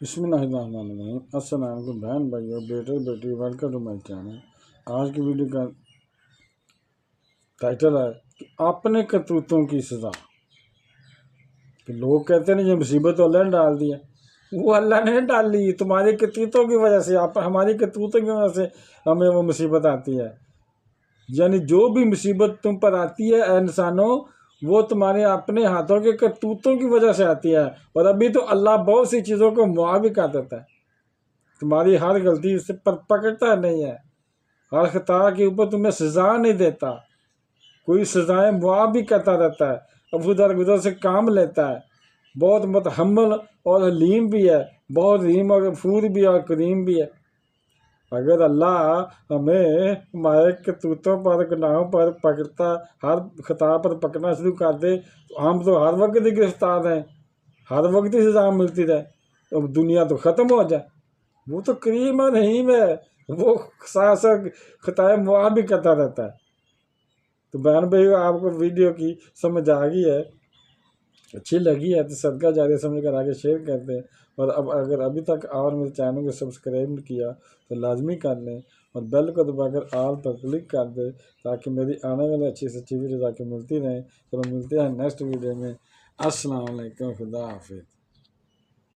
بسم اللہ الرحمن الرحیم۔ السلام علیکم بہن بھائیو، بیٹے بیٹی، ویلکم ٹو مائی چینل۔ آج کی ویڈیو کا ٹائٹل ہے کہ اپنے کرتوتوں کی سزا۔ کہ لوگ کہتے ہیں یہ مصیبت تو اللہ نے ڈال دی ہے، وہ اللہ نے ڈالی، تمہاری کرتوتوں کی وجہ سے، ہماری کرتوتوں کی وجہ سے ہمیں وہ مصیبت آتی ہے۔ یعنی جو بھی مصیبت تم پر آتی ہے اے انسانوں، وہ تمہارے اپنے ہاتھوں کے کرتوتوں کی وجہ سے آتی ہے۔ اور ابھی تو اللہ بہت سی چیزوں کو معاف بھی کر دیتا ہے، تمہاری ہر غلطی سے پکڑتا نہیں ہے، ہر خطا کے اوپر تمہیں سزا نہیں دیتا، کوئی سزائیں معاف بھی کرتا رہتا ہے، اب ادھر سے کام لیتا ہے، بہت متحمل اور حلیم بھی ہے، بہت رحیم اور غفور بھی اور کریم بھی ہے۔ اگر اللہ ہمیں ہمارے کرتوتوں پر، گناہوں پر پکڑتا، ہر خطا پر پکڑنا شروع کر دے تو ہم تو ہر وقت ہی گرفتار ہیں، ہر وقت ہی سزا ملتی رہے، تو دنیا تو ختم ہو جائے۔ وہ تو کریم اور رحیم ہے، وہ ساتھ ساتھ خطائیں معاف بھی کرتا رہتا ہے۔ تو بہن بھائی، آپ کو ویڈیو کی سمجھ آ گئی ہے، اچھی لگی ہے تو صدقہ جاریہ سمجھ کر آگے شیئر کر دیں، اور اگر ابھی تک اور میرے چینل کو سبسکرائب نہیں کیا تو لازمی کر لیں، اور بیل کو دبا کر آل پر کلک کر دیں تاکہ میری آنے والی اچھی سے اچھی ویڈیوز آپ کو ملتی رہیں۔ چلو ملتے ہیں نیکسٹ ویڈیو میں۔ السلام علیکم، خدا حافظ۔